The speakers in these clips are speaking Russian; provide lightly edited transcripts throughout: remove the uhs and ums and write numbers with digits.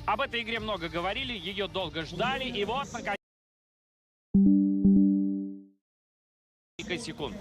Об этой игре много говорили, ее долго ждали, и вот, наконец, несколько секунд.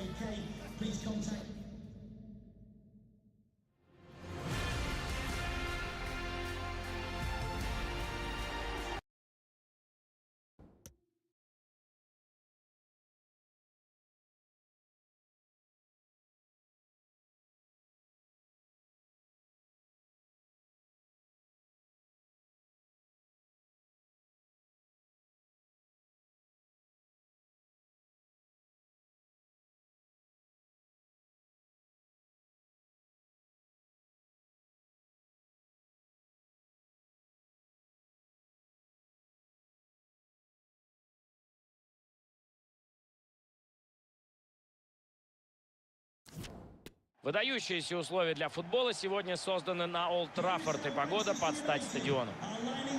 Выдающиеся условия для футбола сегодня созданы на Олд Траффорд, и погода под стать стадиону.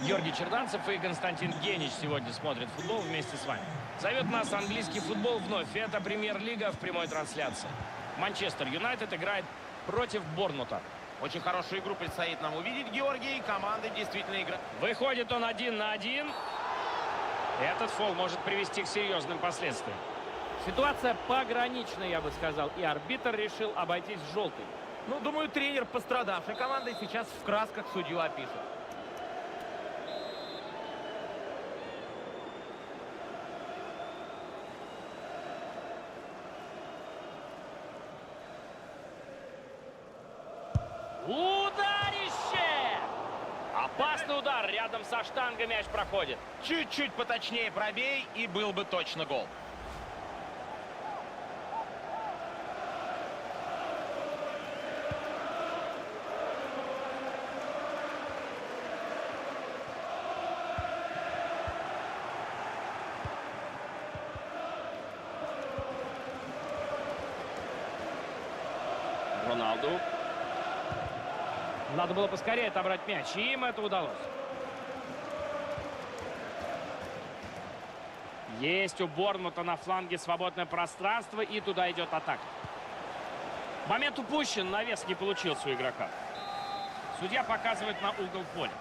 Георгий Черданцев и Константин Генич сегодня смотрят футбол вместе с вами. Зовет нас английский футбол вновь. Это Премьер-лига в прямой трансляции. Манчестер Юнайтед играет против Борнмута. Очень хорошую игру предстоит нам увидеть, Георгий. Команды действительно играют. Выходит он 1 на 1. Этот фол может привести к серьезным последствиям. Ситуация пограничная, я бы сказал, и арбитр решил обойтись желтой. Ну, думаю, тренер пострадавшей команды сейчас в красках судью опишет. Ударище! Опасный удар, рядом со штангой мяч проходит. Чуть-чуть поточнее пробей, и был бы точно гол. Роналду. Надо было поскорее отобрать мяч, и им это удалось. Есть у Борнмута на фланге свободное пространство, и туда идет атака. Момент упущен, навес не получился у игрока. Судья показывает на угол поля.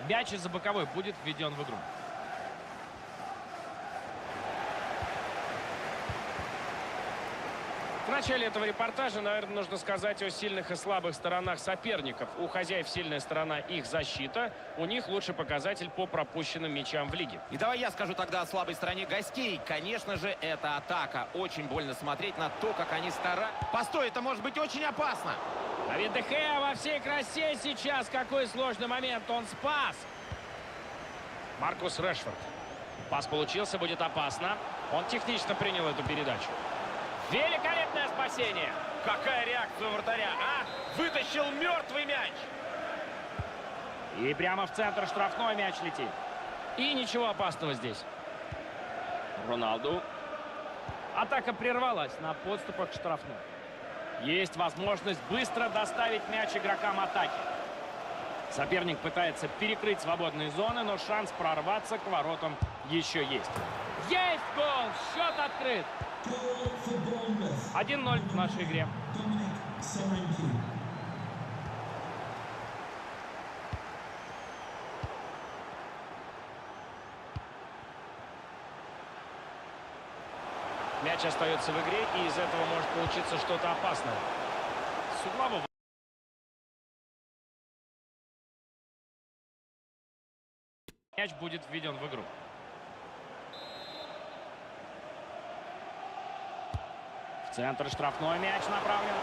Мяч из-за боковой будет введен в игру. В начале этого репортажа, наверное, нужно сказать о сильных и слабых сторонах соперников. У хозяев сильная сторона их защита, у них лучший показатель по пропущенным мячам в лиге. И давай я скажу тогда о слабой стороне гостей. Конечно же, это атака. Очень больно смотреть на то, как они стараются. Постой, это может быть очень опасно. Давид де Геа во всей красе сейчас. Какой сложный момент. Он спас. Маркус Решфорд. Пас получился, будет опасно. Он технично принял эту передачу. Великолепное спасение. Какая реакция у вратаря, а? Вытащил мертвый мяч. И прямо в центр штрафной мяч летит. И ничего опасного здесь. Роналду. Атака прервалась на подступах к штрафной. Есть возможность быстро доставить мяч игрокам атаки. Соперник пытается перекрыть свободные зоны, но шанс прорваться к воротам еще есть. Есть гол! Счет открыт. 1-0 в нашей игре. Мяч остается в игре, и из этого может получиться что-то опасное. С углового. Мяч будет введен в игру. В центр штрафной мяч направлен.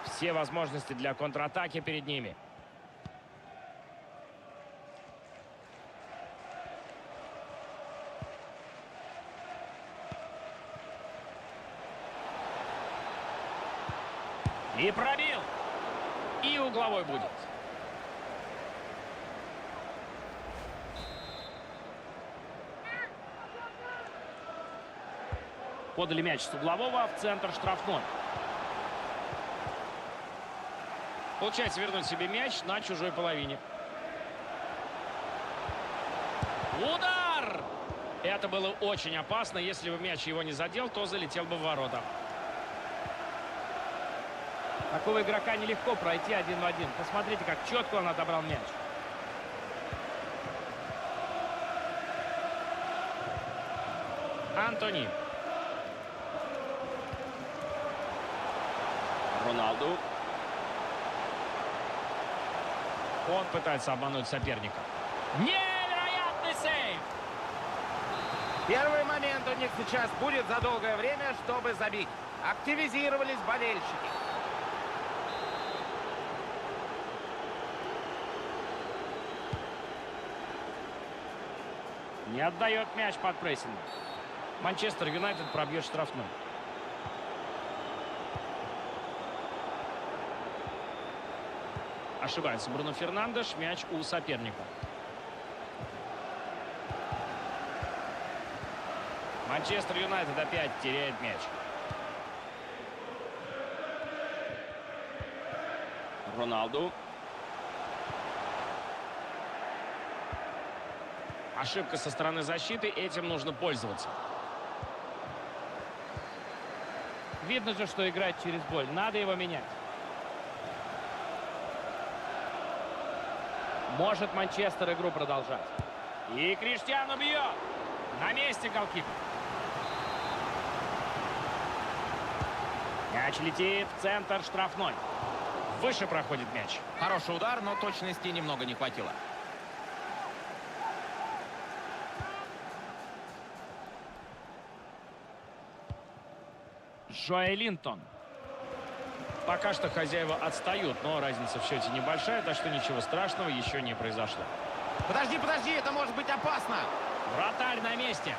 Все возможности для контратаки перед ними. И пробил. И угловой будет. Подали мяч с углового в центр штрафной. Получается вернуть себе мяч на чужой половине. Удар! Это было очень опасно. Если бы мяч его не задел, то залетел бы в ворота. Такого игрока нелегко пройти 1 в 1. Посмотрите, как четко он отобрал мяч. Антони. Роналду. Он пытается обмануть соперника. Невероятный сейв! Первый момент у них сейчас будет за долгое время, чтобы забить. Активизировались болельщики. Не отдает мяч под прессингом. Манчестер Юнайтед пробьет штрафной. Ошибается Бруно Фернандеш. Мяч у соперника. Манчестер Юнайтед опять теряет мяч. Роналду. Ошибка со стороны защиты. Этим нужно пользоваться. Видно же, что играть через боль. Надо его менять. Может Манчестер игру продолжать. И Криштиану бьет. На месте голкипер. Мяч летит в центр штрафной. Выше проходит мяч. Хороший удар, но точности немного не хватило. Жоэлинтон. Пока что хозяева отстают, но разница в счете небольшая, так что ничего страшного еще не произошло. Подожди, подожди, это может быть опасно. Вратарь на месте.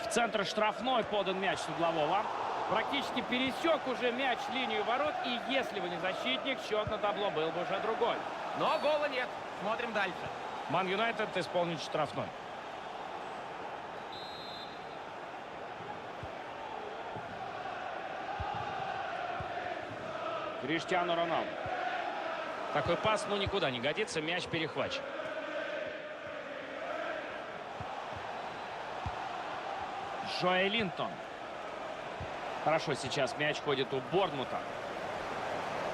В центр штрафной подан мяч с углового. Практически пересек уже мяч линию ворот. И если бы не защитник, счет на табло был бы уже другой. Но гола нет. Смотрим дальше. Ман Юнайтед исполнит штрафной. Криштиану Роналду. Такой пас, ну, никуда не годится. Мяч перехвачен. Жоэлинтон. Хорошо, сейчас мяч ходит у Борнмута.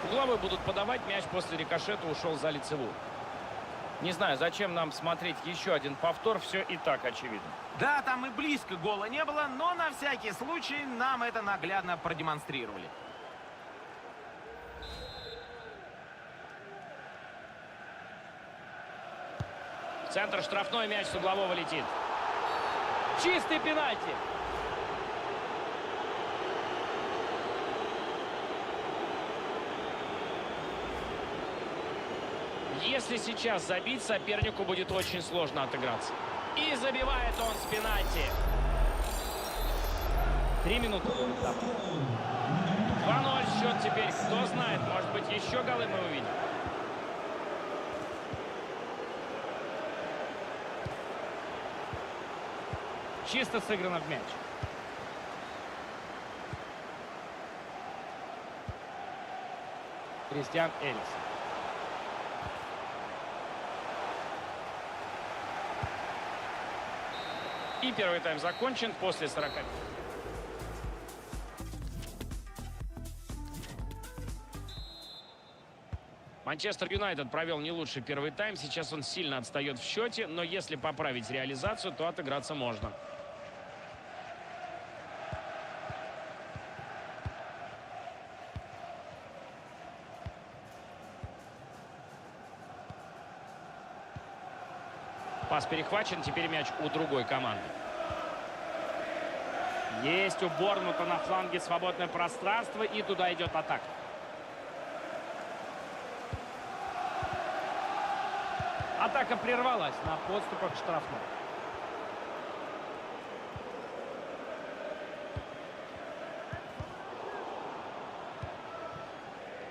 Угловые будут подавать. Мяч после рикошета ушел за лицевую. Не знаю, зачем нам смотреть еще один повтор. Все и так очевидно. Да, там и близко гола не было, но на всякий случай нам это наглядно продемонстрировали. В центр штрафной, мяч с углового летит. Чистый пенальти. Если сейчас забить, сопернику будет очень сложно отыграться. И забивает он с пенальти. 3 минуты. 2-0 счет теперь. Кто знает, может быть, еще голы мы увидим. Чисто сыграно в мяч. Кристиан Эриксен. И первый тайм закончен после 40. Манчестер Юнайтед провел не лучший первый тайм. Сейчас он сильно отстает в счете, но если поправить реализацию, то отыграться можно. Пас перехвачен, теперь мяч у другой команды. Есть у Борнмута на фланге свободное пространство, и туда идет атака. Атака прервалась на подступах к штрафной.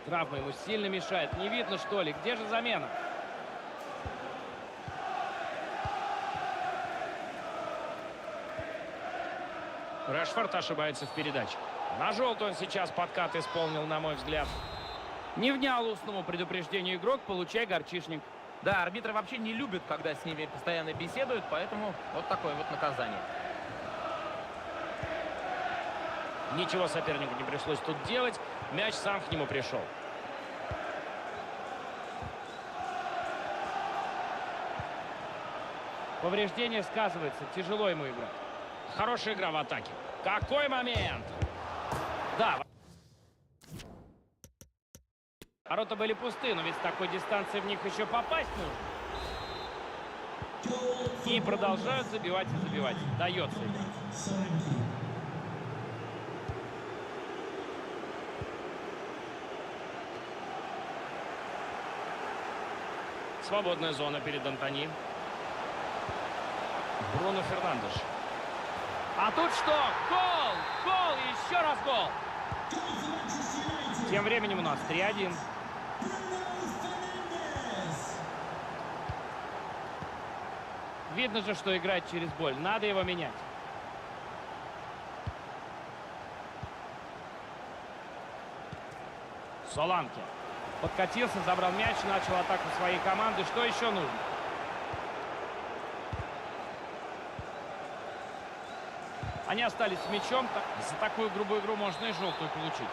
Травма ему сильно мешает. Не видно, что ли? Где же замена? Решфорд ошибается в передаче. На желтый он сейчас подкат исполнил, на мой взгляд. Не внял устному предупреждению игрок, получай горчишник. Да, арбитры вообще не любят, когда с ними постоянно беседуют, поэтому вот такое вот наказание. Ничего сопернику не пришлось тут делать. Мяч сам к нему пришел. Повреждение сказывается. Тяжело ему играть. Хорошая игра в атаке. Какой момент! Да. Ворота были пусты, но ведь с такой дистанции в них еще попасть нужно. И продолжают забивать и забивать. Дается игра. Свободная зона перед Антони. Бруно Фернандеш. А тут что? Гол! Гол! Еще раз гол! Тем временем у нас 3-1. Видно же, что играет через боль. Надо его менять. Соланке. Подкатился, забрал мяч, начал атаку своей команды. Что еще нужно? Они остались с мячом. За такую грубую игру можно и желтую получить.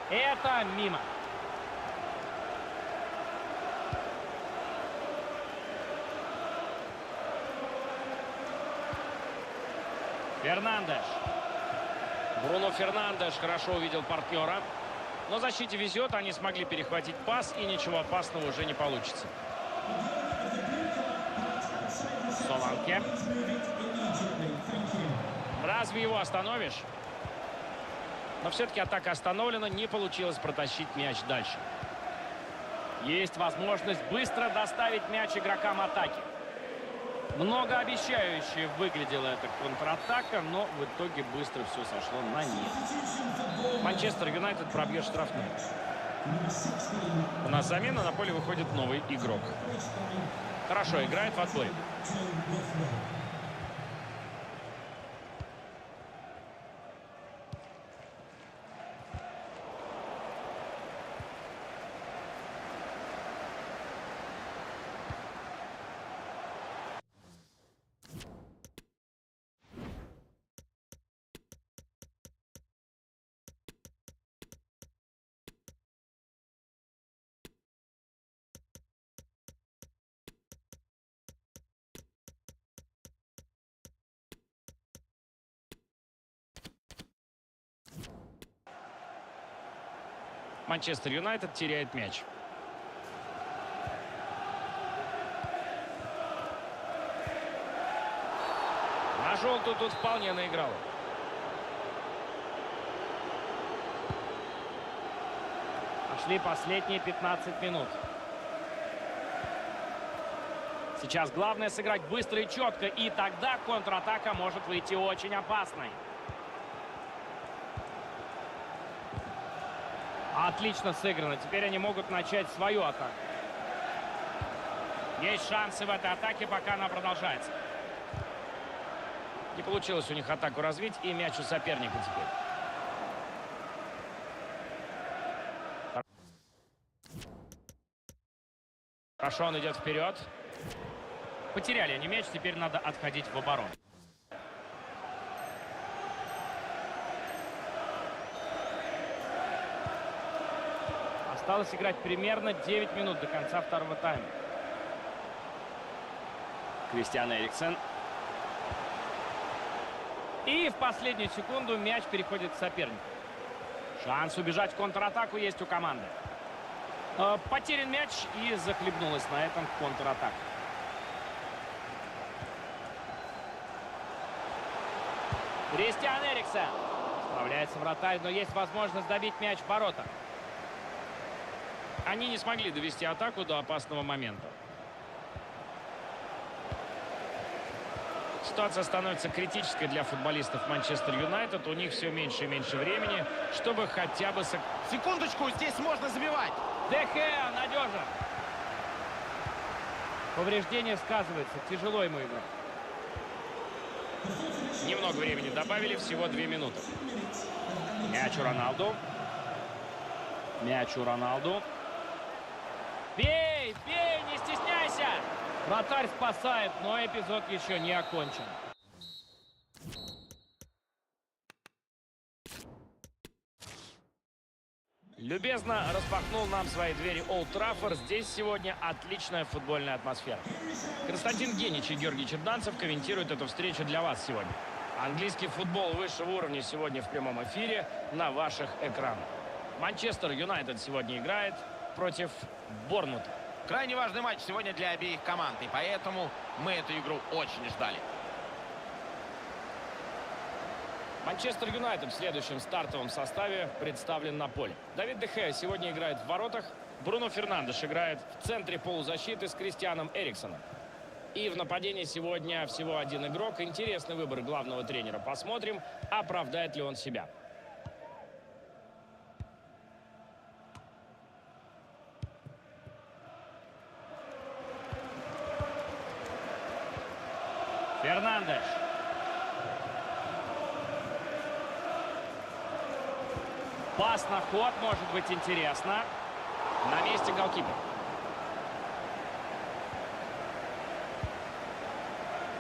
Это мимо. Фернандеш. Бруно Фернандеш хорошо увидел партнера. Но защите везет, они смогли перехватить пас, и ничего опасного уже не получится. Соланке. Разве его остановишь? Но все-таки атака остановлена, не получилось протащить мяч дальше. Есть возможность быстро доставить мяч игрокам атаки. Многообещающе выглядела эта контратака, но в итоге быстро все сошло на нет. Манчестер Юнайтед пробьет штрафную. У нас замена, на поле выходит новый игрок. Хорошо играет в отборе. Манчестер Юнайтед теряет мяч. На желтую тут вполне наиграл. Пошли последние 15 минут. Сейчас главное сыграть быстро и четко, и тогда контратака может выйти очень опасной. Отлично сыграно. Теперь они могут начать свою атаку. Есть шансы в этой атаке, пока она продолжается. Не получилось у них атаку развить, и мяч у соперника теперь. Хорошо, он идет вперед. Потеряли они мяч, теперь надо отходить в оборону. Осталось играть примерно 9 минут до конца второго тайма. Кристиан Эриксен. И в последнюю секунду мяч переходит к сопернику. Шанс убежать в контратаку есть у команды. Потерян мяч, и захлебнулась на этом контратака. Кристиан Эриксен. Справляется вратарь, но есть возможность добить мяч в ворота. Они не смогли довести атаку до опасного момента. Ситуация становится критической для футболистов Манчестер Юнайтед. У них все меньше и меньше времени, чтобы хотя бы... Секундочку, здесь можно забивать. Де Геа надежен. Повреждение сказывается. Тяжело ему играть. Немного времени добавили, всего 2 минуты. Мяч у Роналду. Мяч у Роналду. Бей, бей, не стесняйся! Вратарь спасает, но эпизод еще не окончен. Любезно распахнул нам свои двери Олд Траффорд. Здесь сегодня отличная футбольная атмосфера. Константин Генич и Георгий Черданцев комментируют эту встречу для вас сегодня. Английский футбол высшего уровня сегодня в прямом эфире на ваших экранах. Манчестер Юнайтед сегодня играет против Борнмута. Крайне важный матч сегодня для обеих команд, и поэтому мы эту игру очень ждали. Манчестер Юнайтед в следующем стартовом составе представлен на поле. Давид де Геа сегодня играет в воротах. Бруно Фернандеш играет в центре полузащиты с Кристианом Эриксоном. И в нападении сегодня всего один игрок. Интересный выбор главного тренера. Посмотрим, оправдает ли он себя. Фернандеш. Пас на ход, может быть интересно. На месте голкипер.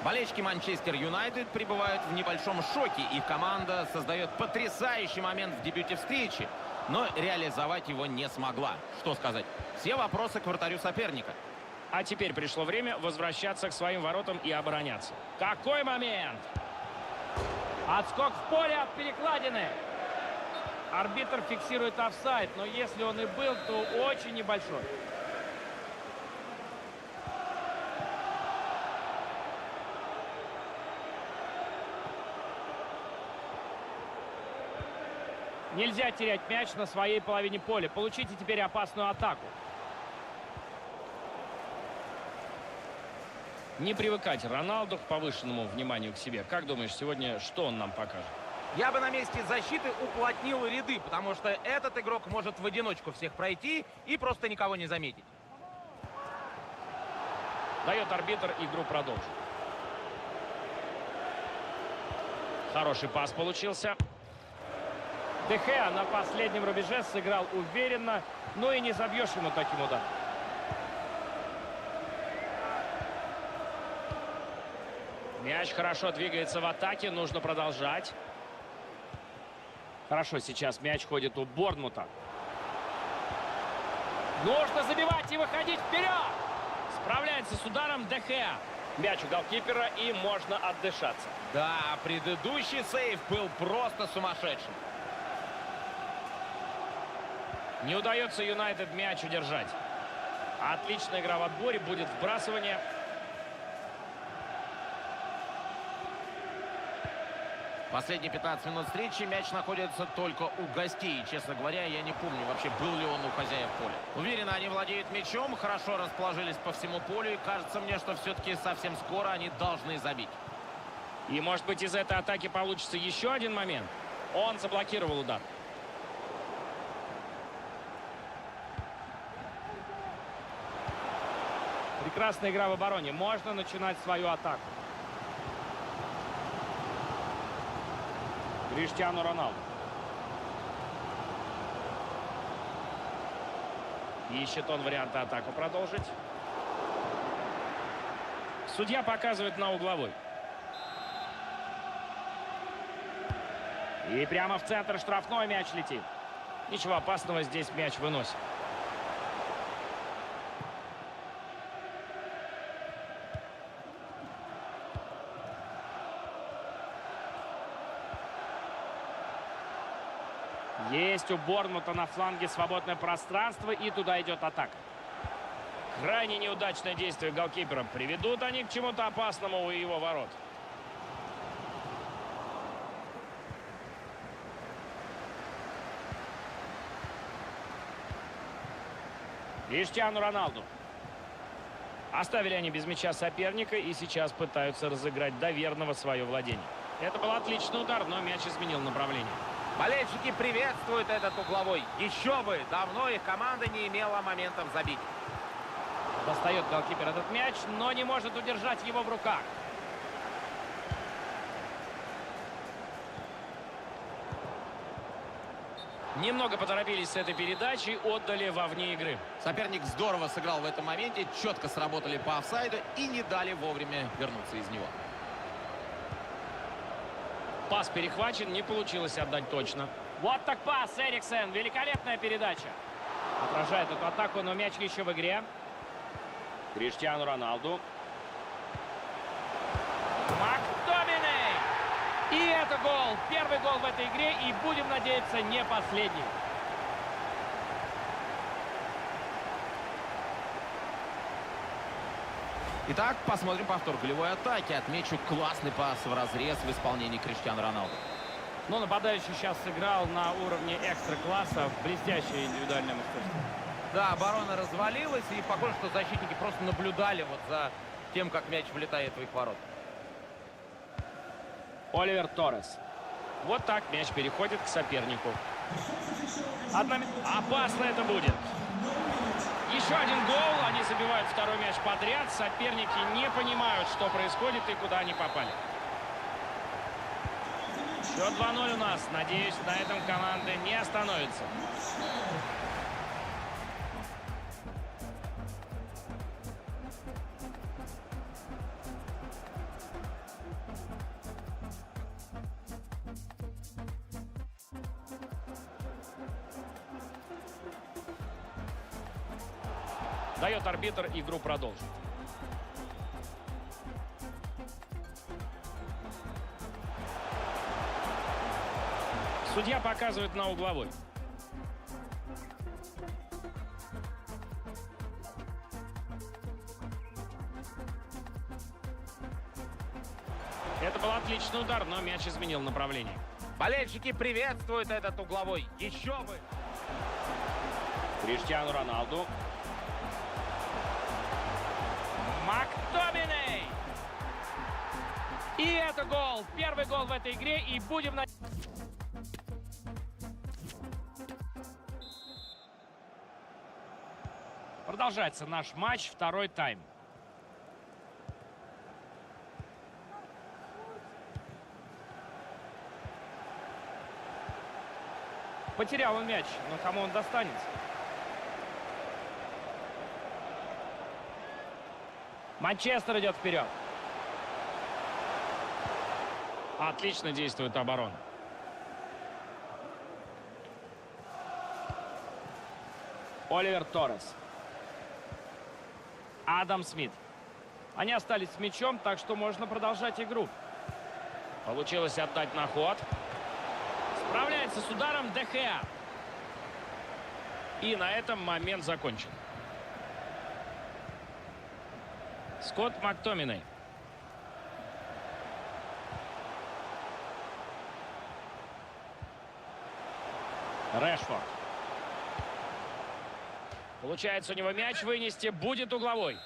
Болельщики Манчестер Юнайтед пребывают в небольшом шоке. Их команда создает потрясающий момент в дебюте встречи, но реализовать его не смогла. Что сказать? Все вопросы к вратарю соперника. А теперь пришло время возвращаться к своим воротам и обороняться. Какой момент! Отскок в поле от перекладины. Арбитр фиксирует офсайд, но если он и был, то очень небольшой. Нельзя терять мяч на своей половине поля. Получите теперь опасную атаку. Не привыкать Роналду к повышенному вниманию к себе. Как думаешь, сегодня что он нам покажет? Я бы на месте защиты уплотнил ряды, потому что этот игрок может в одиночку всех пройти и просто никого не заметить. Дает арбитр, игру продолжить. Хороший пас получился. Де Геа на последнем рубеже сыграл уверенно, но и не забьешь ему таким ударом. Мяч хорошо двигается в атаке, нужно продолжать. Хорошо, сейчас мяч ходит у Борнмута. Нужно забивать и выходить вперед! Справляется с ударом Де Геа. Мяч у голкипера, и можно отдышаться. Да, предыдущий сейв был просто сумасшедшим. Не удается Юнайтед мяч удержать. Отличная игра в отборе, будет вбрасывание. Последние 15 минут встречи мяч находится только у гостей. Честно говоря, я не помню вообще, был ли он у хозяев поля. Уверенно, они владеют мячом, хорошо расположились по всему полю. И кажется мне, что все-таки совсем скоро они должны забить. И может быть из этой атаки получится еще один момент. Он заблокировал удар. Прекрасная игра в обороне. Можно начинать свою атаку. Криштиану Роналду. Ищет он варианты атаку продолжить. Судья показывает на угловой. И прямо в центр штрафной мяч летит. Ничего опасного, здесь мяч выносит. Есть у Борнмута на фланге свободное пространство, и туда идет атака. Крайне неудачное действие голкипера. Приведут они к чему-то опасному у его ворот. Криштиану Роналду. Оставили они без мяча соперника и сейчас пытаются разыграть до верного свое владение. Это был отличный удар, но мяч изменил направление. Болельщики приветствуют этот угловой. Еще бы, давно их команда не имела моментов забить. Достает голкипер этот мяч, но не может удержать его в руках. Немного поторопились с этой передачей, отдали вовне игры. Соперник здорово сыграл в этом моменте, четко сработали по офсайду и не дали вовремя вернуться из него. Пас перехвачен, не получилось отдать точно. Вот так пас, Эриксен, великолепная передача. Отражает эту атаку, но мяч еще в игре. Криштиану Роналду. Мактоминей! И это гол. Первый гол в этой игре, и будем надеяться, не последний. Итак, посмотрим повтор голевой атаки. Отмечу классный пас в разрез в исполнении Криштиану Роналду. Но нападающий сейчас сыграл на уровне экстра-класса, блестящее индивидуальное мастерство. Да, оборона развалилась, и похоже, что защитники просто наблюдали вот за тем, как мяч вылетает в их ворот. Оливер Торрес. Вот так мяч переходит к сопернику. Опасно это будет. Еще один гол. Они забивают второй мяч подряд. Соперники не понимают, что происходит и куда они попали. Счет 2-0 у нас. Надеюсь, на этом команды не остановятся. Дает арбитр, игру продолжить. Судья показывает на угловой. Это был отличный удар, но мяч изменил направление. Болельщики приветствуют этот угловой. Еще бы! Криштиану Роналду. Мактоминей! И это гол. Первый гол в этой игре. И будем на... Продолжается наш матч. Второй тайм. Потерял он мяч. Но кому он достанется? Манчестер идет вперед. Отлично действует оборона. Оливер Торрес. Адам Смит. Они остались с мячом, так что можно продолжать игру. Получилось отдать на ход. Справляется с ударом Де Геа. И на этом момент закончен. Скотт Мактоминей. Решфорд. Получается у него мяч вынести. Будет угловой.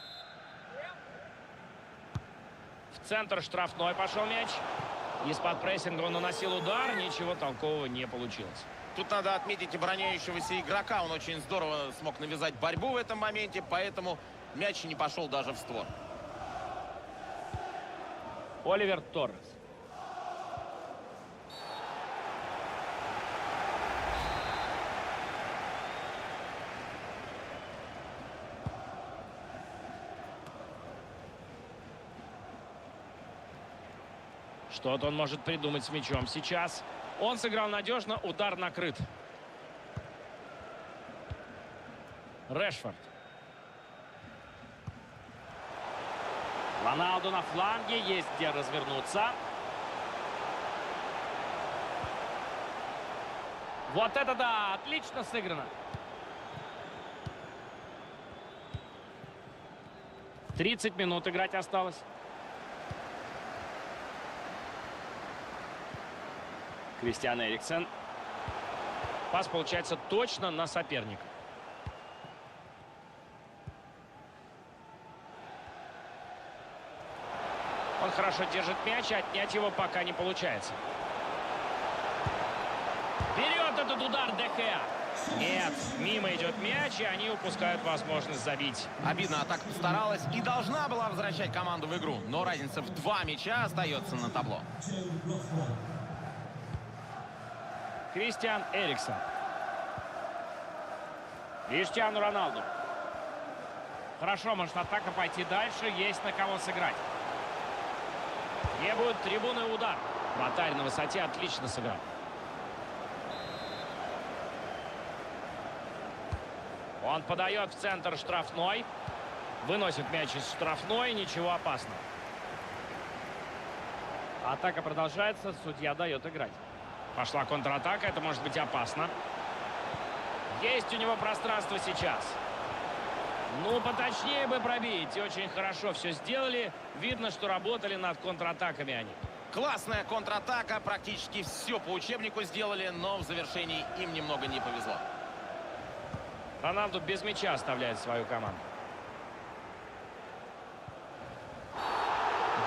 В центр штрафной пошел мяч. Из-под прессинга он наносил удар. Ничего толкового не получилось. Тут надо отметить обороняющегося игрока. Он очень здорово смог навязать борьбу в этом моменте, поэтому мяч не пошел даже в створ. Оливер Торрес. Что-то он может придумать с мячом сейчас. Он сыграл надежно, удар накрыт. Решфорд. Роналду на фланге, есть где развернуться. Вот это да, отлично сыграно. 30 минут играть осталось. Кристиан Эриксен. Пас получается точно на соперника. Он хорошо держит мяч, отнять его пока не получается. Берет этот удар Де Геа. Нет, мимо идет мяч, и они упускают возможность забить. Обидно, атака постаралась и должна была возвращать команду в игру. Но разница в 2 мяча остается на табло. Кристиан Эриксен. Криштиану Роналду. Хорошо, может атака пойти дальше. Есть на кого сыграть. Требует трибуны удар. Вратарь на высоте отлично сыграл. Он подает в центр штрафной. Выносит мяч из штрафной. Ничего опасного. Атака продолжается. Судья дает играть. Пошла контратака. Это может быть опасно. Есть у него пространство сейчас. Ну, поточнее бы пробить. Очень хорошо все сделали. Видно, что работали над контратаками они. Классная контратака. Практически все по учебнику сделали, но в завершении им немного не повезло. Роналду без мяча оставляет свою команду.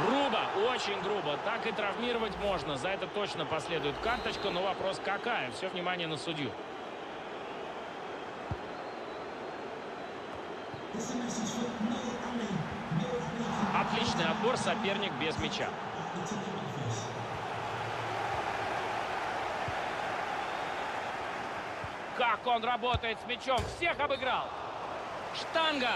Грубо, очень грубо. Так и травмировать можно. За это точно последует карточка. Но вопрос какая? Все внимание на судью. Отличный отбор, соперник без мяча. Как он работает с мячом. Всех обыграл. Штанга.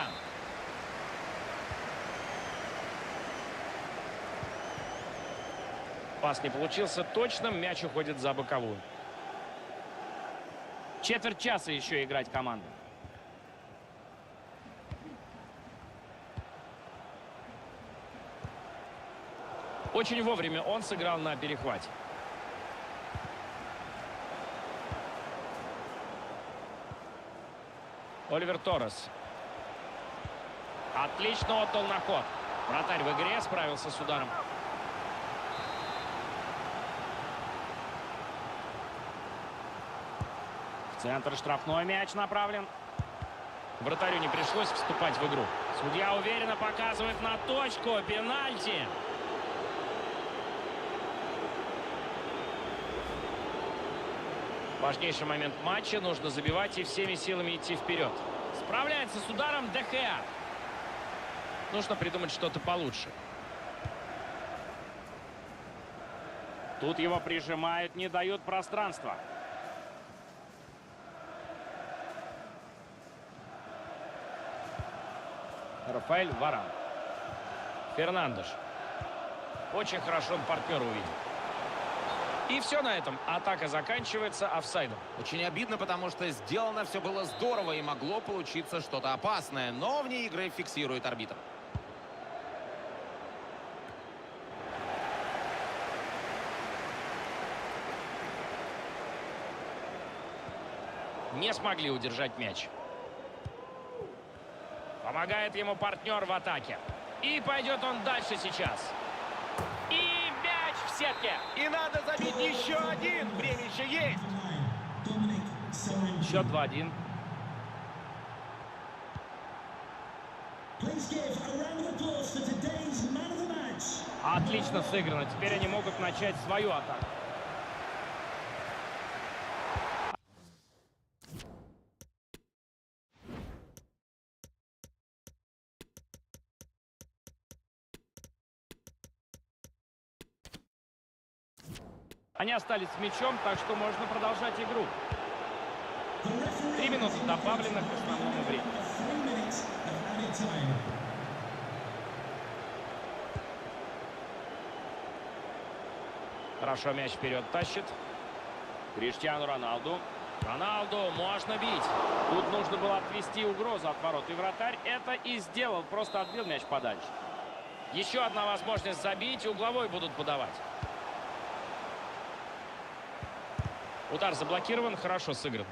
Пас не получился точным. Мяч уходит за боковую. Четверть часа еще играть команда. Очень вовремя он сыграл на перехвате. Оливер Торрес. Отлично отдал на ход. Вратарь в игре, справился с ударом. В центр штрафной мяч направлен. Вратарю не пришлось вступать в игру. Судья уверенно показывает на точку. Пенальти. Важнейший момент матча. Нужно забивать и всеми силами идти вперед. Справляется с ударом Де Геа. Нужно придумать что-то получше. Тут его прижимают, не дают пространства. Рафаэль Варан. Фернандеш. Очень хорошо он партнера увидел. И все на этом. Атака заканчивается офсайдом. Очень обидно, потому что сделано все было здорово и могло получиться что-то опасное. Но вне игры фиксирует арбитр. Не смогли удержать мяч. Помогает ему партнер в атаке. И пойдет он дальше сейчас. И мяч в сетке. И надо забить еще один. Время еще есть. Счет 2-1. Отлично сыграно. Теперь они могут начать свою атаку. Они остались с мячом, так что можно продолжать игру. 3 минуты добавлено к основному времени. Хорошо мяч вперед тащит. Криштиану Роналду. Роналду можно бить. Тут нужно было отвести угрозу от ворот. И вратарь это и сделал. Просто отбил мяч подальше. Еще одна возможность забить. Угловой будут подавать. Удар заблокирован, хорошо сыгран.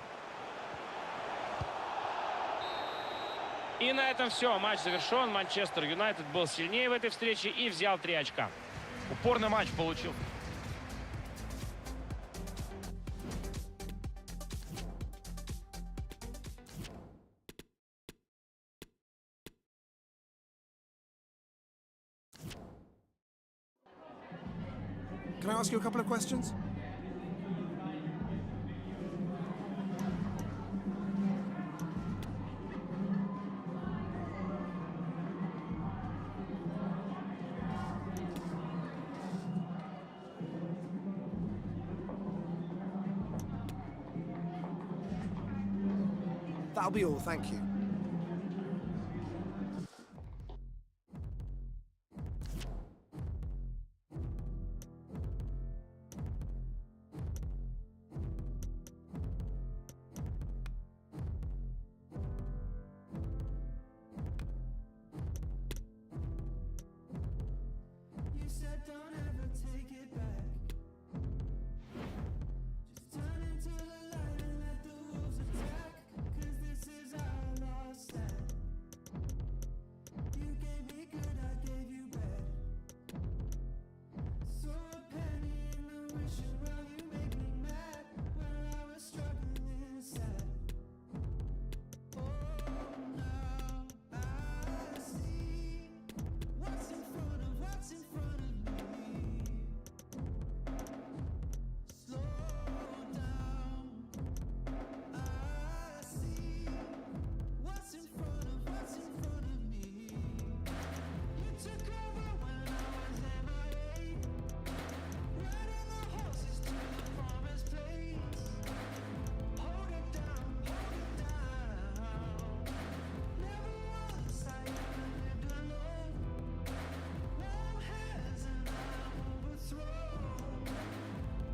И на этом все. Матч завершен. Манчестер Юнайтед был сильнее в этой встрече и взял 3 очка. Упорный матч получил. Can I ask you a couple of questions? That'll be all, thank you. You said don't ever take it back. Just turn into the light and let the wolves attack. 'Cause this is our last stand. You gave me good, I gave you bad. So a penny in the wishing well, you make me mad. When I was struggling inside. Oh, now I see what's in front of me. Slow down. I see what's in front of me. You took over when I was MIA, riding the horses to the promised place. Hold it down, hold it down. Never once I ever lived alone. Warm hands and I'm overthrown.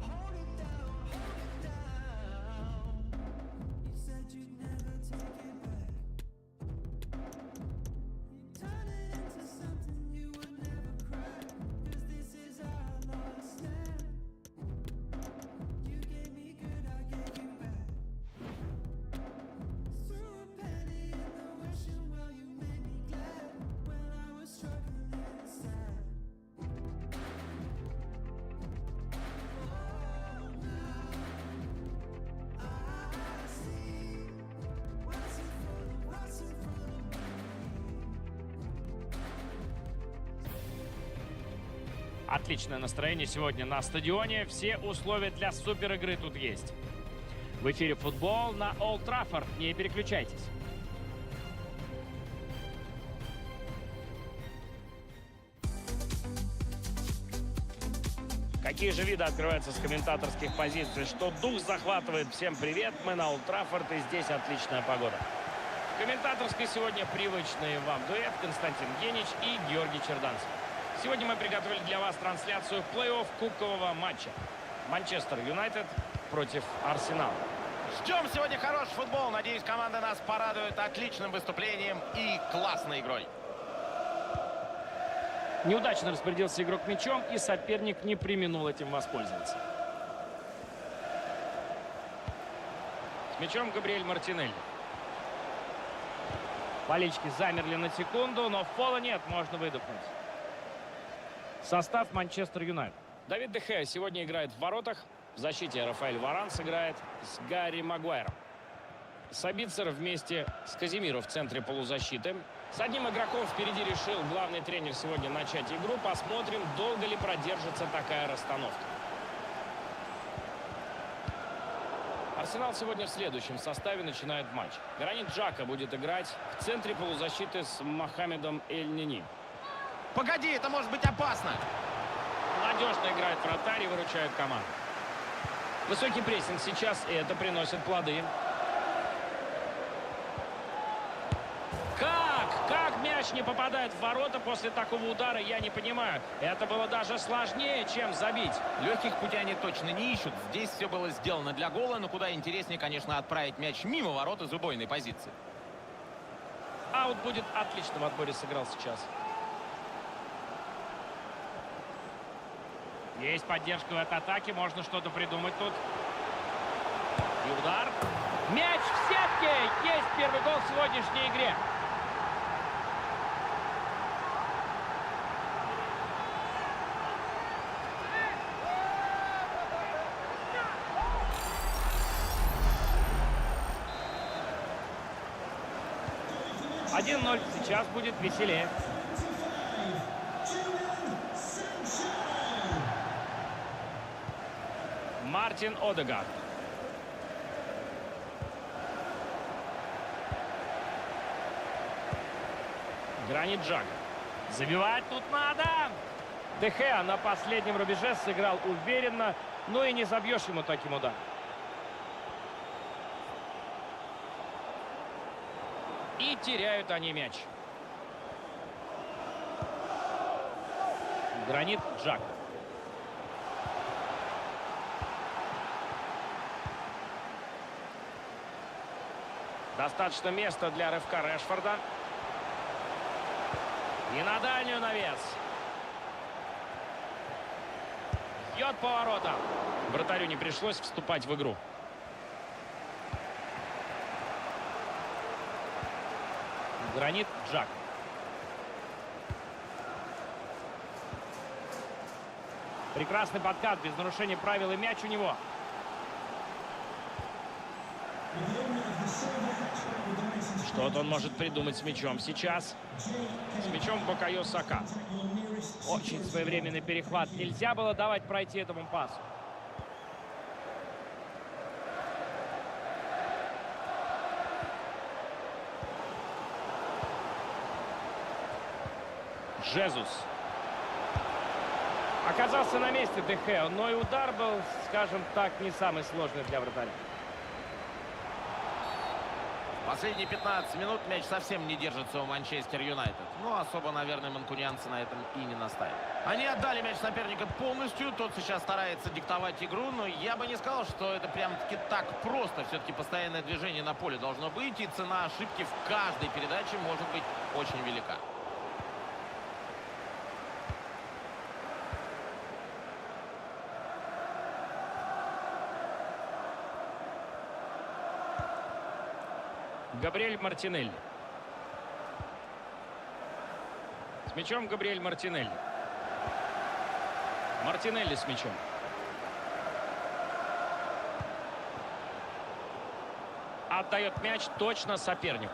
Hold it down, hold it down. You said you'd never take it back. You turn it into something you would never crack. 'Cause this is our last stand. You gave me good, I gave you bad. Threw a penny in the wishing well, you made me glad. When I was struggling inside. Oh, now I see what's in front of me. Отличное настроение сегодня на стадионе. Все условия для супер игры тут есть. В эфире футбол на Олд Траффорд. Не переключайтесь. Какие же виды открываются с комментаторских позиций? Что дух захватывает? Всем привет, мы на Олд Траффорд, и здесь отличная погода. В комментаторской сегодня привычный вам дуэт Константин Генич и Георгий Черданцев. Сегодня мы приготовили для вас трансляцию плей-офф кубкового матча. Манчестер Юнайтед против Арсенала. Ждем сегодня хороший футбол. Надеюсь, команда нас порадует отличным выступлением и классной игрой. Неудачно распорядился игрок мячом, и соперник не преминул этим воспользоваться. С мячом Габриэль Мартинелли. Болельщики замерли на секунду, но фола нет, можно выдохнуть. Состав Манчестер Юнайтед. Давид де Геа сегодня играет в воротах. В защите Рафаэль Варан сыграет с Гарри Магуайром. Сабитцер вместе с Казимиро в центре полузащиты. С одним игроком впереди решил главный тренер сегодня начать игру. Посмотрим, долго ли продержится такая расстановка. Арсенал сегодня в следующем составе начинает матч. Гранит Джака будет играть в центре полузащиты с Мохаммедом Эль-Нини. Погоди, это может быть опасно. Надежно играет вратарь и выручает команду. Высокий прессинг сейчас, и это приносит плоды. Как мяч не попадает в ворота после такого удара, я не понимаю. Это было даже сложнее, чем забить. Легких путей они точно не ищут. Здесь все было сделано для гола, но куда интереснее, конечно, отправить мяч мимо ворот из убойной позиции. Аут будет отлично в отборе сыграл сейчас. Есть поддержка в этой атаке, можно что-то придумать тут. И удар. Мяч в сетке! Есть первый гол в сегодняшней игре. Сейчас будет веселее. Мартин Одегард. Гранит Джака. Забивать тут надо. Де Геа на последнем рубеже сыграл уверенно, но и не забьешь ему таким ударом. теряют они мяч. Гранит Джак. Достаточно места для рывка Решфорда. И на дальнюю навес. Бьет поворотом. Вратарю не пришлось вступать в игру. Гранит Джак. Прекрасный подкат, без нарушения правил, и мяч у него. Что-то он может придумать с мячом сейчас. С мячом Букайо Сака. Очень своевременный перехват. Нельзя было давать пройти этому пасу. Жезус. Оказался на месте Дехе, но и удар был, скажем так, не самый сложный для вратаря. Последние 15 минут мяч совсем не держится у Манчестер Юнайтед. Ну, особо, наверное, манкунианцы на этом и не настаивают. Они отдали мяч соперника полностью. Тот сейчас старается диктовать игру, но я бы не сказал, что это прям-таки так просто. Все-таки постоянное движение на поле должно быть, и цена ошибки в каждой передаче может быть очень велика. Габриэль Мартинелли. С мячом Габриэль Мартинелли. Мартинелли с мячом. Отдает мяч точно сопернику.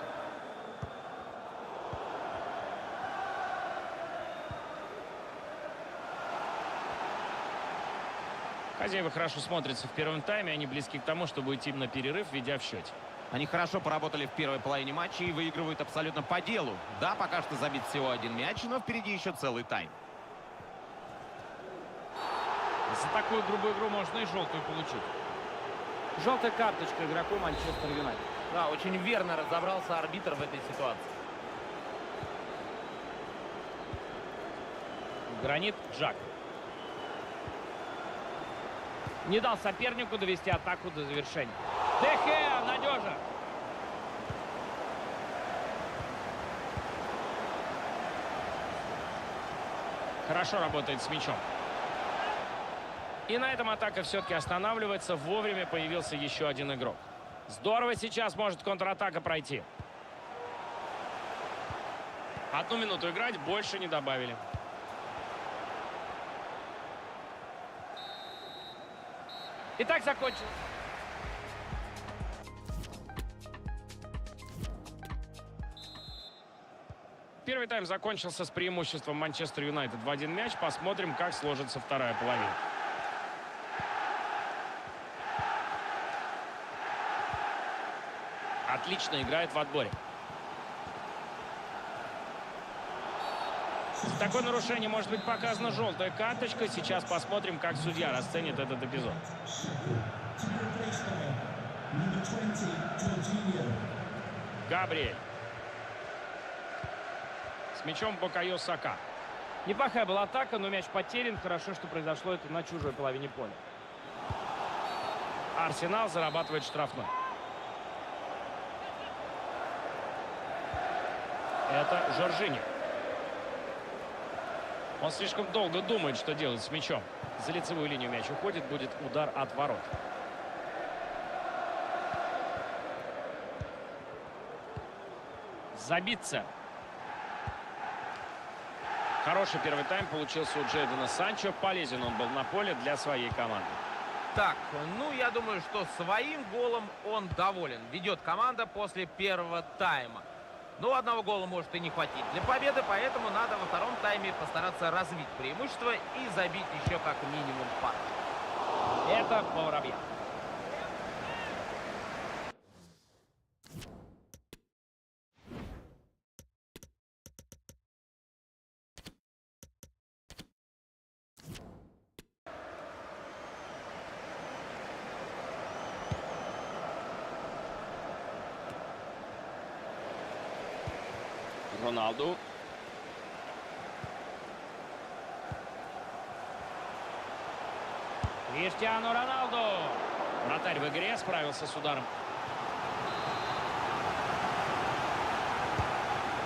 Хозяева хорошо смотрятся в первом тайме. Они близки к тому, чтобы уйти на перерыв, ведя в счете. Они хорошо поработали в первой половине матча и выигрывают абсолютно по делу. Да, пока что забит всего один мяч, но впереди еще целый тайм. За такую грубую игру можно и желтую получить. Желтая карточка игроку Манчестер Юнайтед. Да, очень верно разобрался арбитр в этой ситуации. Гранит Джак. Не дал сопернику довести атаку до завершения. Дехе надежно. Хорошо работает с мячом. И на этом атака все-таки останавливается. Вовремя появился еще один игрок. Здорово сейчас может контратака пройти. 1 минуту играть, больше не добавили. Итак, закончилось. Первый тайм закончился с преимуществом Манчестер Юнайтед в 1 мяч. Посмотрим, как сложится вторая половина. Отлично играет в отборе. За такое нарушение может быть показана желтая карточка. Сейчас посмотрим, как судья расценит этот эпизод. Габриэль. С мячом Букайо Сака. Неплохая была атака, но мяч потерян. Хорошо, что произошло это на чужой половине поля. Арсенал зарабатывает штрафной. Это Жоржиньо. Он слишком долго думает, что делать с мячом. За лицевую линию мяч уходит, будет удар от ворот. Забиться. Хороший первый тайм получился у Джейдена Санчо. Полезен он был на поле для своей команды. Так, ну я думаю, что своим голом он доволен. Ведет команда после первого тайма. Но 1 гола может и не хватить для победы, поэтому надо во втором тайме постараться развить преимущество и забить еще как минимум пару. Это по воробьям. Роналду. Криштиану Роналду. Вратарь в игре, справился с ударом.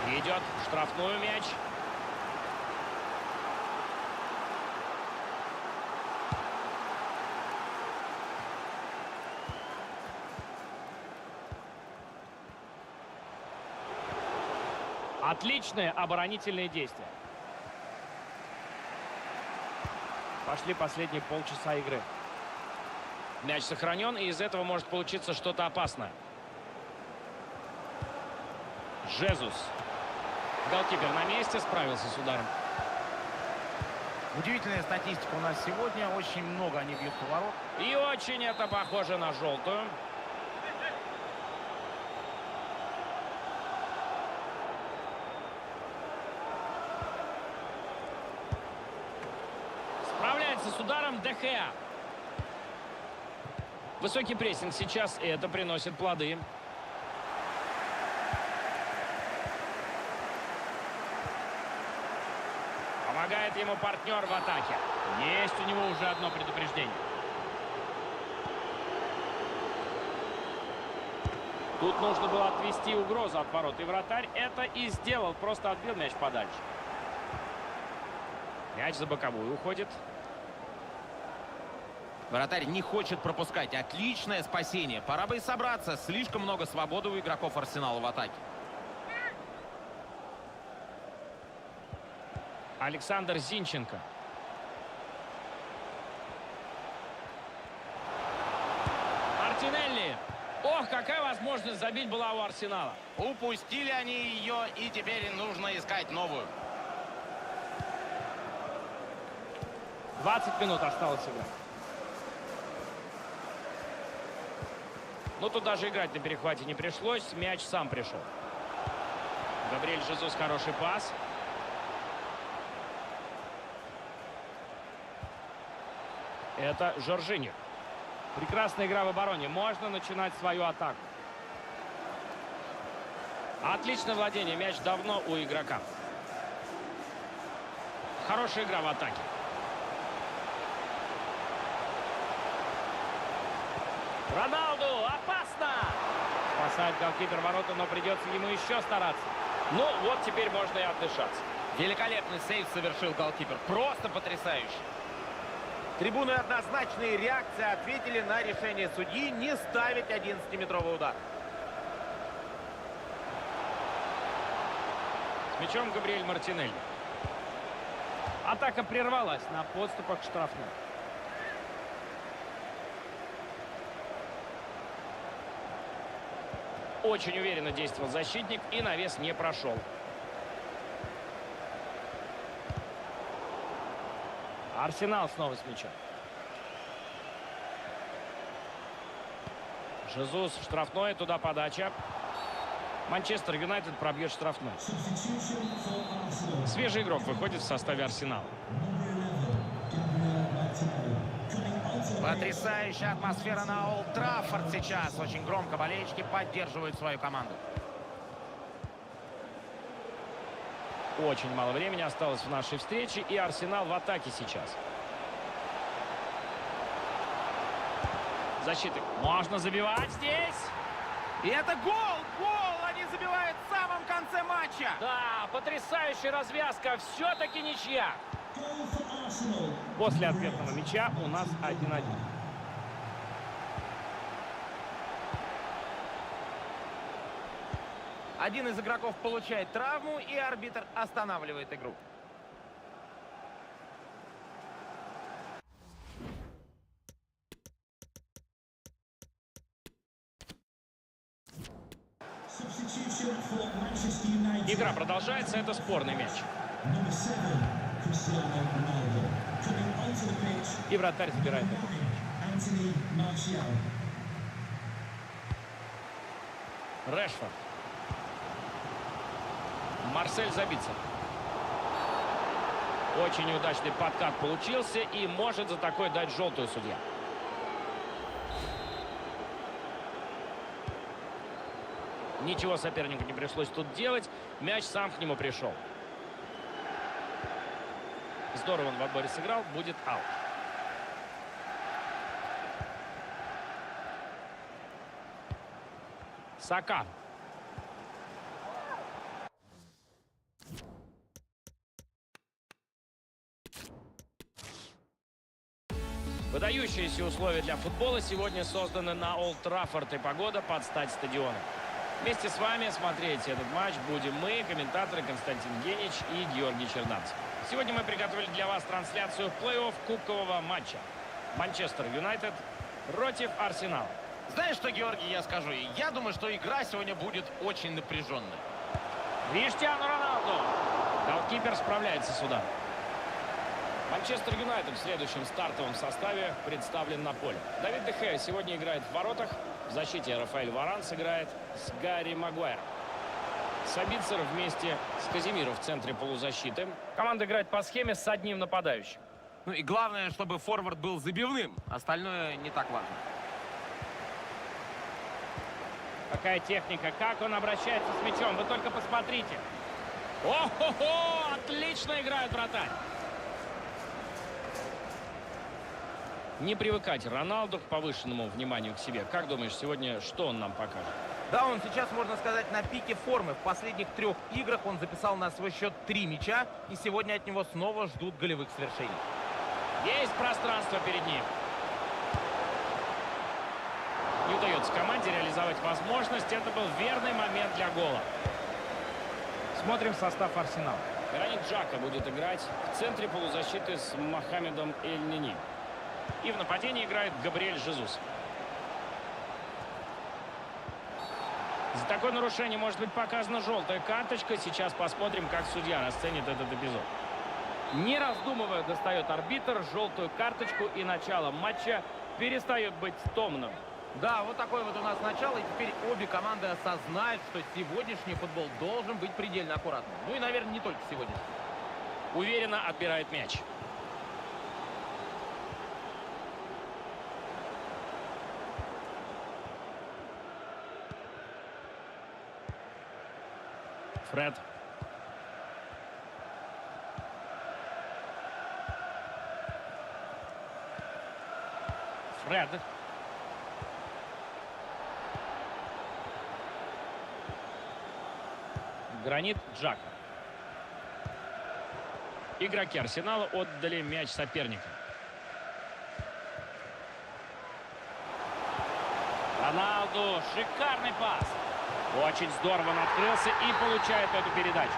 Идет в штрафную мяч. Отличные оборонительные действия. Пошли последние полчаса игры. Мяч сохранен, и из этого может получиться что-то опасное. Жезус. Голкипер на месте, справился с ударом. Удивительная статистика у нас сегодня. Очень много они бьют поворот. И очень это похоже на желтую. Справляется с ударом Де Геа. Высокий прессинг сейчас, и это приносит плоды. Помогает ему партнер в атаке. Есть у него уже одно предупреждение. Тут нужно было отвести угрозу от ворот. И вратарь это и сделал. Просто отбил мяч подальше. Мяч за боковую уходит. Вратарь не хочет пропускать. Отличное спасение. Пора бы и собраться. Слишком много свободы у игроков Арсенала в атаке. Александр Зинченко. Мартинелли. Ох, какая возможность забить была у Арсенала. Упустили они ее, и теперь нужно искать новую. 20 минут осталось играть. Ну, тут даже играть на перехвате не пришлось. Мяч сам пришел. Габриэль Жезус, хороший пас. Это Жоржиньо. Прекрасная игра в обороне. Можно начинать свою атаку. Отличное владение. Мяч давно у игрока. Хорошая игра в атаке. Роналду! Опасно! Спасает голкипер ворота, но придется ему еще стараться. Ну, вот теперь можно и отдышаться. Великолепный сейв совершил голкипер. Просто потрясающе. Трибуны однозначные реакции ответили на решение судьи не ставить 11-метровый удар. С мячом Габриэль Мартинелли. Атака прервалась на подступах к штрафной. Очень уверенно действовал защитник и навес не прошел. Арсенал снова с мячом. Жезус в штрафной, туда подача. Манчестер Юнайтед пробьет штрафной. Свежий игрок выходит в составе Арсенала. Потрясающая атмосфера на Олд Траффорд сейчас. Очень громко болельщики поддерживают свою команду. Очень мало времени осталось в нашей встрече, и Арсенал в атаке сейчас. Защиты. Можно забивать здесь. И это гол! Гол! Они забивают в самом конце матча! Да, потрясающая развязка. Все-таки ничья. После ответного мяча у нас 1-1. Один из игроков получает травму, и арбитр останавливает игру. Игра продолжается. Это спорный мяч. И вратарь забирает этот мяч. Решфорд. Марсель Забитzer. Очень неудачный подкат получился, и может за такой дать желтую судья. Ничего сопернику не пришлось тут делать. Мяч сам к нему пришел. Здорово он в отборе сыграл. Будет аут. Сака. Выдающиеся условия для футбола сегодня созданы на Олд Траффорд, и погода под стать стадиона. Вместе с вами смотреть этот матч будем мы, комментаторы Константин Генич и Георгий Чернавцев. Сегодня мы приготовили для вас трансляцию плей-офф кубкового матча. Манчестер Юнайтед против Арсенала. Знаешь что, Георгий, я скажу? Я думаю, что игра сегодня будет очень напряженной. Криштиану Роналду. Голкипер справляется с ударом. Манчестер Юнайтед в следующем стартовом составе представлен на поле. Давид де Геа сегодня играет в воротах. В защите Рафаэль Варан сыграет с Гарри Магуайром. Сабитцер вместе с Казимиро в центре полузащиты. Команда играет по схеме с одним нападающим. Ну и главное, чтобы форвард был забивным. Остальное не так важно. Какая техника, как он обращается с мячом. Вы только посмотрите. О-хо-хо! Отлично играет вратарь. Не привыкать Роналду к повышенному вниманию к себе. Как думаешь, сегодня что он нам покажет? Да, он сейчас, можно сказать, на пике формы. В последних 3 играх он записал на свой счет 3 мяча. И сегодня от него снова ждут голевых свершений. Есть пространство перед ним. Не удается команде реализовать возможность. Это был верный момент для гола. Смотрим состав Арсенала. Гранит Джака будет играть в центре полузащиты с Мохаммедом Эль-Нини. И в нападении играет Габриэль Жезус. За такое нарушение может быть показана желтая карточка. Сейчас посмотрим, как судья расценит этот эпизод. Не раздумывая, достает арбитр желтую карточку, и начало матча перестает быть томным. Да, вот такое вот у нас начало. И теперь обе команды осознают, что сегодняшний футбол должен быть предельно аккуратным. Ну и, наверное, не только сегодняшний. Уверенно отбирает мяч. Фред. Фред. Гранит Джака. Игроки Арсенала отдали мяч соперникам. Роналду. Шикарный пас. Очень здорово он открылся и получает эту передачу.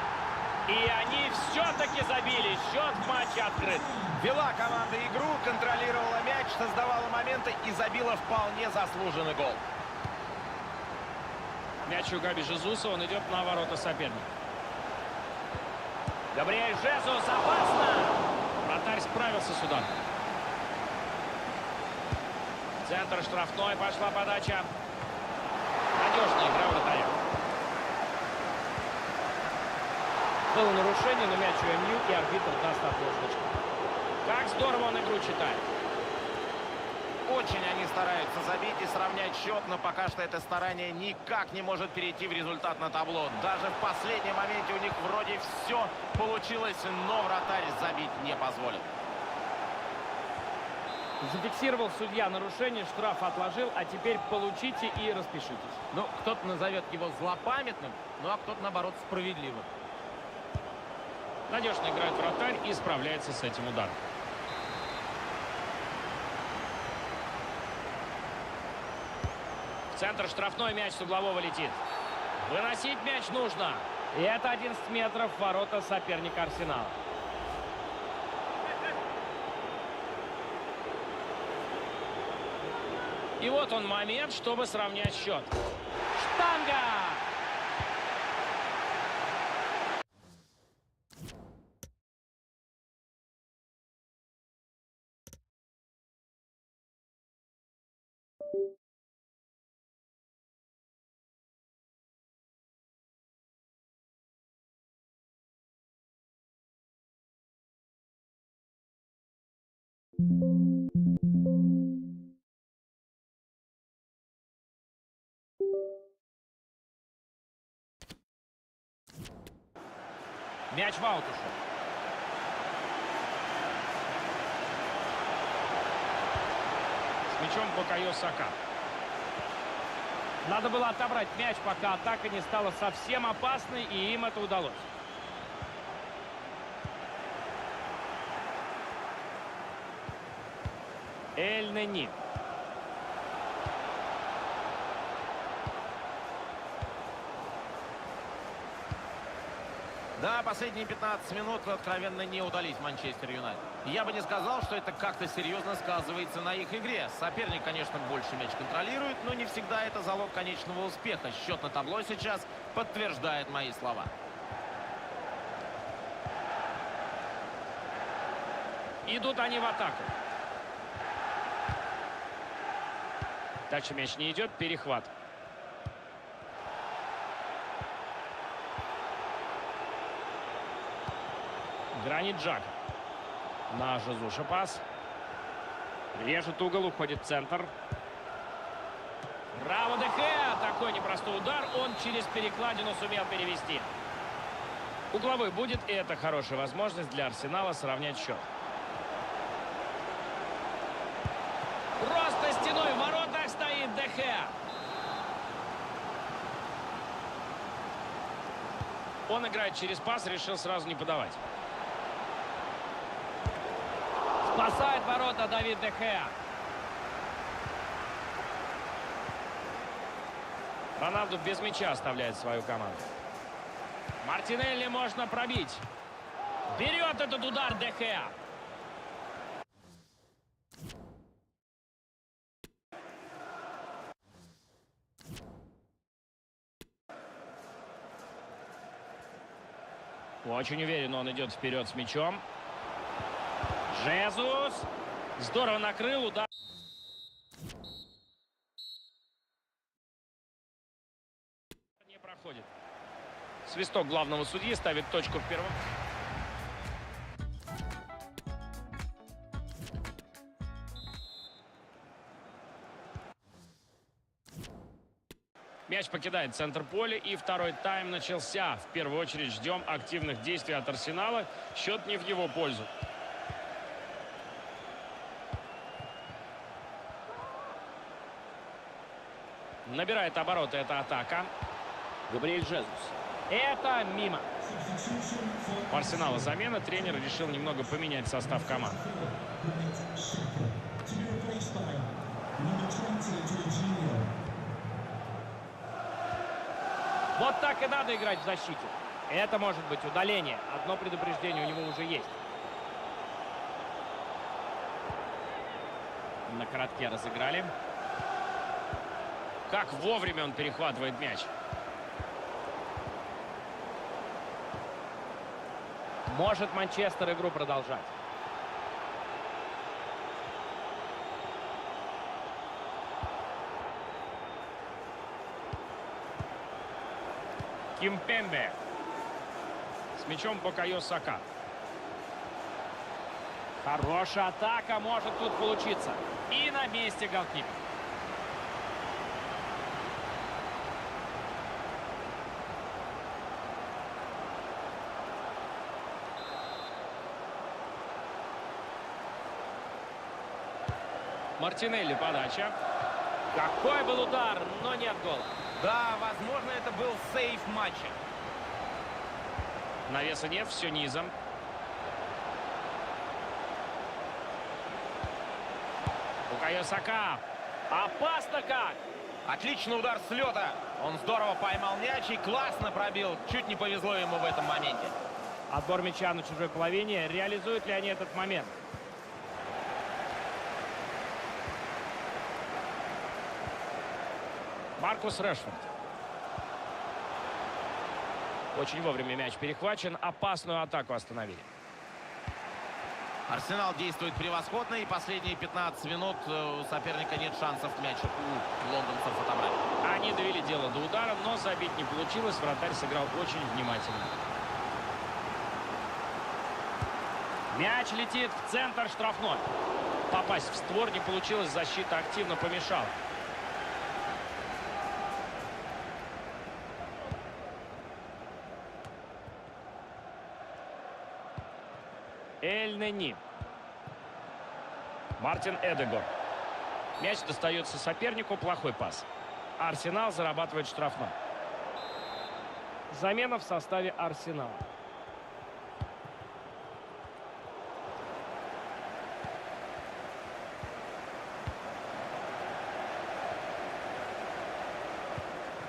И они все-таки забили. Счет в матче открыт. Вела команда игру, контролировала мяч, создавала моменты и забила вполне заслуженный гол. Мяч у Габи Жезуса. Он идет на ворота соперника. Габриэль Жезус. Опасно. Вратарь справился с ударом. Центр штрафной. Пошла подача. Надежная игра вратаря. Было нарушение, но мяч у МЮ, и арбитр даст отложечку. Как здорово он игру читает. Очень они стараются забить и сравнять счет, но пока что это старание никак не может перейти в результат на табло. Даже в последнем моменте у них вроде все получилось, но вратарь забить не позволил. Зафиксировал судья нарушение, штраф отложил, а теперь получите и распишитесь. Ну, кто-то назовет его злопамятным, ну а кто-то, наоборот, справедливым. Надежно играет вратарь и справляется с этим ударом. В центр штрафной, мяч с углового летит. Выносить мяч нужно. И это 11 метров в ворота соперника Арсенала. И вот он момент, чтобы сравнять счет. Штанга! Мяч в аут ушел. С мячом Букайо Сака. Надо было отобрать мяч, пока атака не стала совсем опасной, и им это удалось. Эль-Нени. Да, последние 15 минут откровенно не удались Манчестер Юнайтед. Я бы не сказал, что это как-то серьезно сказывается на их игре. Соперник, конечно, больше мяч контролирует, но не всегда это залог конечного успеха. Счет на табло сейчас подтверждает мои слова. Идут они в атаку. Дальше мяч не идет, перехват. Гранит Джак. На Жезуша пас. Режет угол, уходит в центр. Браво, ДХ! Такой непростой удар. Он через перекладину сумел перевести. Угловой будет, и это хорошая возможность для Арсенала сравнять счет. Просто стеной в воротах стоит ДХ. Он играет через пас, решил сразу не подавать. Спасает ворота Давид де Геа. Роналду без мяча оставляет свою команду. Мартинелли можно пробить. Берет этот удар де Геа. Очень уверенно он идет вперед с мячом. Жезус. Здорово накрыл, удар. Не проходит. Свисток главного судьи ставит точку в первом. Мяч покидает центр поля, и второй тайм начался. В первую очередь ждем активных действий от Арсенала. Счет не в его пользу. Набирает обороты эта атака. Габриэль Жезус. Это мимо. У Арсенала замена. Тренер решил немного поменять состав команды. Вот так и надо играть в защите. Это может быть удаление. Одно предупреждение у него уже есть. На коротке разыграли. Как вовремя он перехватывает мяч. Может Манчестер игру продолжать. Кимпембе. С мячом Букайо Сака. Хорошая атака может тут получиться. И на месте голкипер. Мартинелли подача. Какой был удар, но нет гола. Да, возможно, это был сейф матча. Навеса нет, все низом. Букайо Сака. Опасно как! Отличный удар с лета. Он здорово поймал мяч и классно пробил. Чуть не повезло ему в этом моменте. Отбор мяча на чужой половине. Реализуют ли они этот момент? Маркус Решфорд. Очень вовремя мяч перехвачен. Опасную атаку остановили. Арсенал действует превосходно, и последние 15 минут у соперника нет шансов мяч у лондонцев отобрать. Они довели дело до удара, но забить не получилось. Вратарь сыграл очень внимательно. Мяч летит в центр штрафной. Попасть в створ не получилось, защита активно помешала. Эль Нени. Мартин Эдегор. Мяч достается сопернику. Плохой пас. Арсенал зарабатывает штрафной. Замена в составе Арсенала.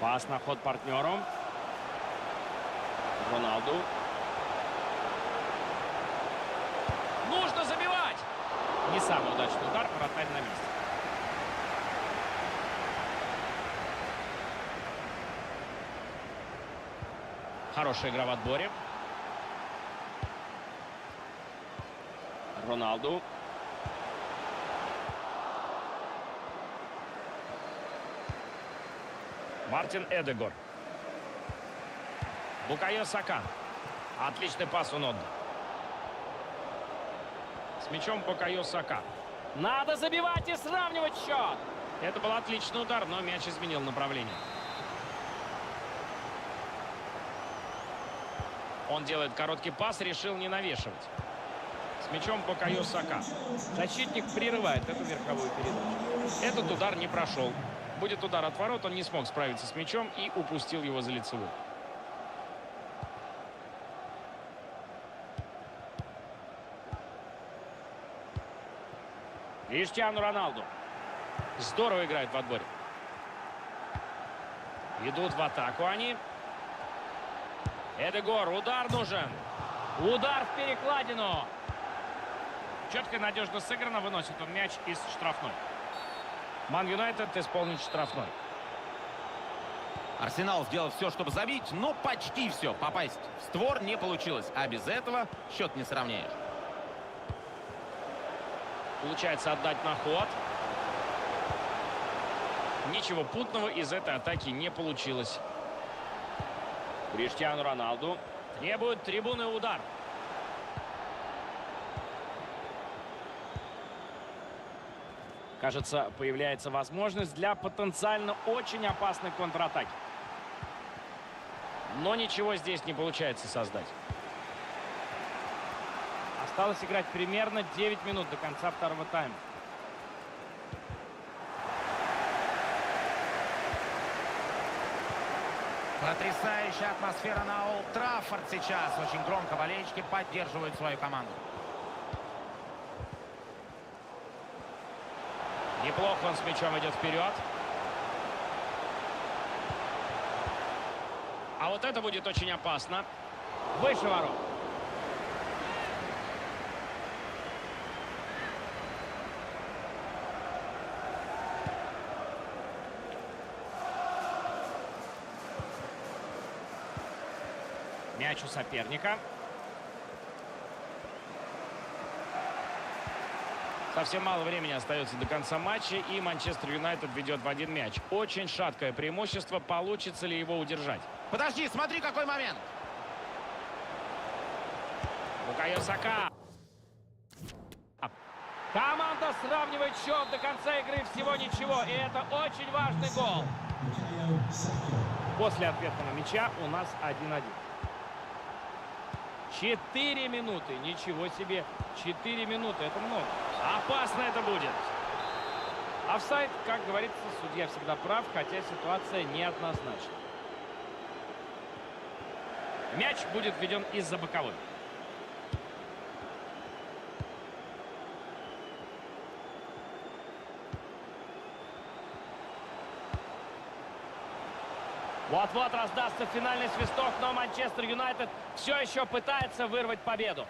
Пас на ход партнеру. Роналду. Нужно забивать! Не самый удачный удар, вратарь на месте. Хорошая игра в отборе. Роналду. Мартин Эдегор. Букайо Сака. Отличный пас он отдал. С мячом Букайо Сака. Надо забивать и сравнивать счет. Это был отличный удар, но мяч изменил направление. Он делает короткий пас, решил не навешивать. С мячом Букайо Сака. Защитник прерывает эту верховую передачу. Этот удар не прошел. Будет удар от ворот, он не смог справиться с мячом и упустил его за лицевую. Криштиану Роналду. Здорово играет в отборе. Идут в атаку они. Эдегор, удар нужен. Удар в перекладину. Четко и надежно сыграно, выносит он мяч из штрафной. Ман Юнайтед исполнит штрафной. Арсенал сделал все, чтобы забить, но почти все. Попасть в створ не получилось. А без этого счет не сравняешь. Получается отдать на ход. Ничего путного из этой атаки не получилось. Криштиану Роналду. Требует трибуны удар. Кажется, появляется возможность для потенциально очень опасной контратаки. Но ничего здесь не получается создать. Осталось играть примерно 9 минут до конца второго тайма. Потрясающая атмосфера на Олд Траффорд сейчас. Очень громко болельщики поддерживают свою команду. Неплохо он с мячом идет вперед. А вот это будет очень опасно. Выше ворот. Мяч у соперника. Совсем мало времени остается до конца матча, и Манчестер Юнайтед ведет в один мяч. Очень шаткое преимущество. Получится ли его удержать? Подожди, смотри, какой момент. Букайо Сака. Команда сравнивает счет до конца игры, всего ничего. И это очень важный гол. После ответного мяча у нас 1-1. 4 минуты. Ничего себе. 4 минуты. Это много. Опасно это будет. Офсайд, как говорится, судья всегда прав, хотя ситуация неоднозначна. Мяч будет введен из-за боковой. Вот-вот раздастся финальный свисток, но Манчестер Юнайтед все еще пытается вырвать победу.